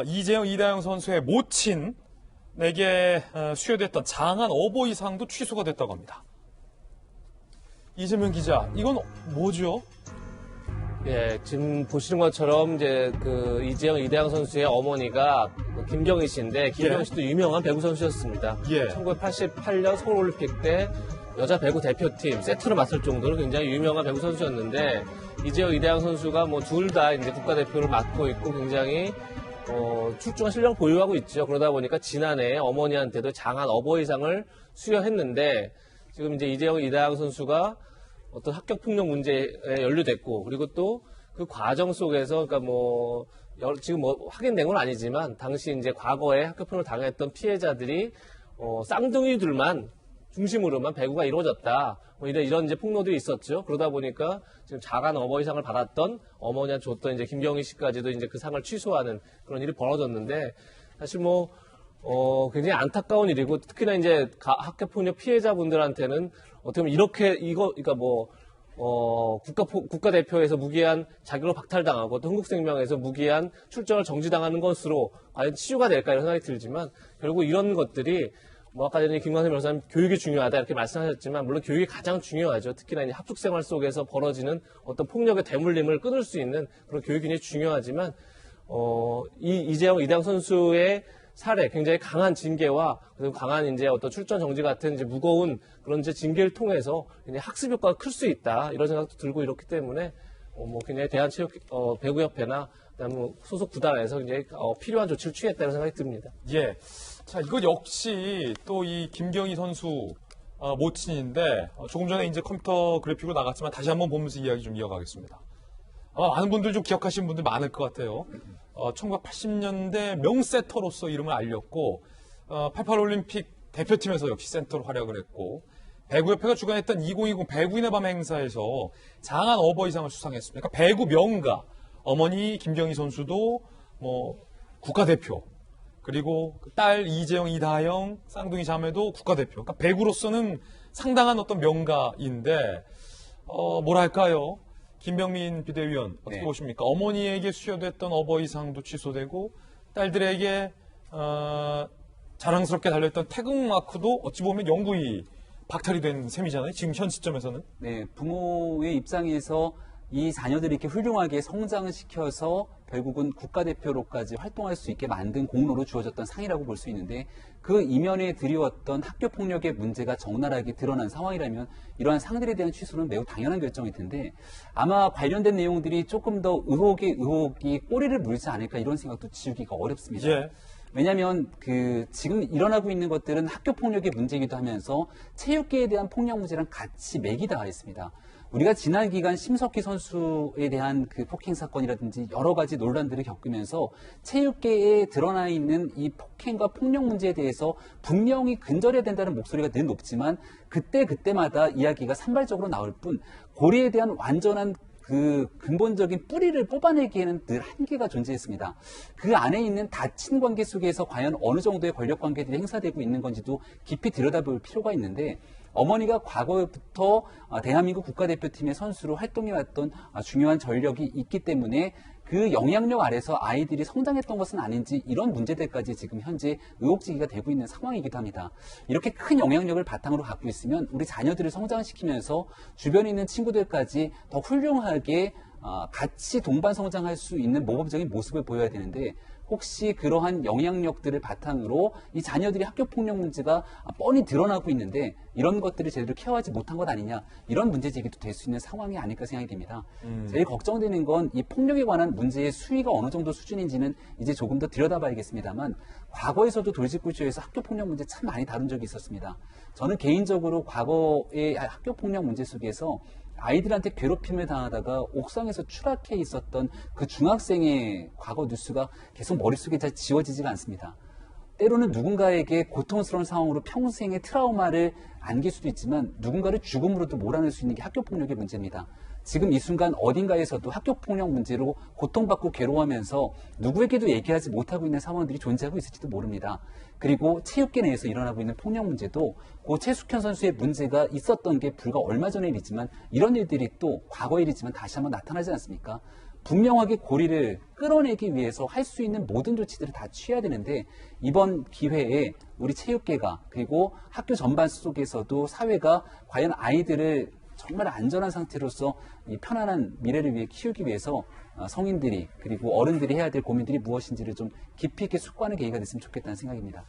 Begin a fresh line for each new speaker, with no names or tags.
이재영, 이다영 선수의 모친에게 수여됐던 장한 어버이상도 취소가 됐다고 합니다. 이재명 기자, 이건 뭐죠?
예, 지금 보시는 것처럼 이제 그 이재영, 이다영 선수의 어머니가 김경희 씨인데, 김경희 씨도 유명한 배구 선수였습니다. 1988년 서울올림픽 때 여자 배구 대표팀 세트로 맡을 정도로 굉장히 유명한 배구 선수였는데, 이재영, 이다영 선수가 뭐 둘 다 이제 국가대표를 맡고 있고 굉장히 출중한 실력을 보유하고 있죠. 그러다 보니까 지난해 어머니한테도 장한 어버이상을 수여했는데, 지금 이제 이재영, 이다영 선수가 어떤 학교 폭력 문제에 연루됐고, 그리고 또 그 과정 속에서, 그러니까 지금 확인된 건 아니지만, 당시 이제 과거에 학교 폭력을 당했던 피해자들이, 쌍둥이들만 중심으로만 배구가 이루어졌다. 이런 이제 폭로들이 있었죠. 그러다 보니까 지금 장한 어버이상을 받았던 어머니한테 줬던 이제 김경희 씨까지도 이제 그 상을 취소하는 그런 일이 벌어졌는데, 사실 굉장히 안타까운 일이고, 특히나 이제 학교폭력 피해자분들한테는 어떻게 보면 그러니까 국가대표에서 무기한 자격을 박탈당하고 또 흥국생명에서 무기한 출전을 정지당하는 것으로 과연 치유가 될까 이런 생각이 들지만, 결국 이런 것들이 아까 전에 김광선 변호사님 교육이 중요하다 이렇게 말씀하셨지만, 물론 교육이 가장 중요하죠. 특히나 이제 합숙생활 속에서 벌어지는 어떤 폭력의 대물림을 끊을 수 있는 그런 교육이 굉장히 중요하지만, 이재영, 이다영 선수의 사례, 굉장히 강한 징계와 그리고 강한 이제 어떤 출전 정지 같은 이제 무거운 그런 이제 징계를 통해서 굉장히 학습 효과가 클 수 있다 이런 생각도 들고 있기 때문에 굉장히 배구협회나 그다음에 소속 구단에서 굉장히 필요한 조치를 취했다는 생각이 듭니다.
예. 자, 이거 역시 또 이 김경희 선수 모친인데, 조금 전에 이제 컴퓨터 그래픽으로 나갔지만 다시 한번 보면서 이야기 좀 이어가겠습니다. 많은 분들 좀 기억하시는 분들 많을 것 같아요. 1980년대 명세터로서 이름을 알렸고, 88 올림픽 대표팀에서 역시 센터로 활약을 했고, 배구협회가 주관했던 2020 배구인의 밤 행사에서 장한 어버이상을 수상했습니다. 그러니까 배구 명가, 어머니 김경희 선수도 국가대표, 그리고 딸 이재영, 이다영, 쌍둥이 자매도 국가대표. 그러니까 배구로서는 상당한 어떤 명가인데, 뭐랄까요? 김병민 비대위원 어떻게 보십니까? 어머니에게 수여됐던 어버이상도 취소되고, 딸들에게 자랑스럽게 달렸던 태극마크도 어찌 보면 영구히 박탈이 된 셈이잖아요. 지금 현 시점에서는.
네, 부모의 입장에서 이 자녀들이 이렇게 훌륭하게 성장을 시켜서 결국은 국가대표로까지 활동할 수 있게 만든 공로로 주어졌던 상이라고 볼 수 있는데, 그 이면에 드리웠던 학교폭력의 문제가 적나라하게 드러난 상황이라면 이러한 상들에 대한 취소는 매우 당연한 결정일 텐데, 아마 관련된 내용들이 조금 더 의혹이 꼬리를 물지 않을까 이런 생각도 지우기가 어렵습니다.
예.
왜냐하면 지금 일어나고 있는 것들은 학교폭력의 문제이기도 하면서 체육계에 대한 폭력 문제랑 같이 맥이 닿아 있습니다. 우리가 지난 기간 심석희 선수에 대한 그 폭행 사건이라든지 여러 가지 논란들을 겪으면서 체육계에 드러나 있는 이 폭행과 폭력 문제에 대해서 분명히 근절해야 된다는 목소리가 늘 높지만, 그때마다 이야기가 산발적으로 나올 뿐 고리에 대한 완전한 그 근본적인 뿌리를 뽑아내기에는 늘 한계가 존재했습니다. 그 안에 있는 닫힌 관계 속에서 과연 어느 정도의 권력 관계들이 행사되고 있는 건지도 깊이 들여다볼 필요가 있는데, 어머니가 과거부터 대한민국 국가대표팀의 선수로 활동해왔던 중요한 전력이 있기 때문에 그 영향력 아래서 아이들이 성장했던 것은 아닌지, 이런 문제들까지 지금 현재 의혹제기가 되고 있는 상황이기도 합니다. 이렇게 큰 영향력을 바탕으로 갖고 있으면 우리 자녀들을 성장시키면서 주변에 있는 친구들까지 더 훌륭하게 같이 동반 성장할 수 있는 모범적인 모습을 보여야 되는데, 혹시 그러한 영향력들을 바탕으로 이 자녀들이 학교폭력 문제가 뻔히 드러나고 있는데 이런 것들을 제대로 케어하지 못한 것 아니냐, 이런 문제 제기도 될 수 있는 상황이 아닐까 생각이 됩니다. 제일 걱정되는 건 이 폭력에 관한 문제의 수위가 어느 정도 수준인지는 이제 조금 더 들여다봐야겠습니다만, 과거에서도 돌직구쇼에서 학교폭력 문제 참 많이 다룬 적이 있었습니다. 저는 개인적으로 과거의 학교폭력 문제 속에서 아이들한테 괴롭힘을 당하다가 옥상에서 추락해 있었던 그 중학생의 과거 뉴스가 계속 머릿속에 잘 지워지지가 않습니다. 때로는 누군가에게 고통스러운 상황으로 평생의 트라우마를 안길 수도 있지만, 누군가를 죽음으로도 몰아낼 수 있는 게 학교폭력의 문제입니다. 지금 이 순간 어딘가에서도 학교폭력 문제로 고통받고 괴로워하면서 누구에게도 얘기하지 못하고 있는 상황들이 존재하고 있을지도 모릅니다. 그리고 체육계 내에서 일어나고 있는 폭력 문제도 고 최숙현 선수의 문제가 있었던 게 불과 얼마 전의 일이지만, 이런 일들이 또 과거 일이지만 다시 한번 나타나지 않습니까? 분명하게 고리를 끌어내기 위해서 할 수 있는 모든 조치들을 다 취해야 되는데 이번 기회에 우리 체육계가 그리고 학교 전반 속에서도 사회가 과연 아이들을 정말 안전한 상태로서 이 편안한 미래를 위해 키우기 위해서 성인들이 그리고 어른들이 해야 될 고민들이 무엇인지를 좀 깊이 있게 숙고하는 계기가 됐으면 좋겠다는 생각입니다.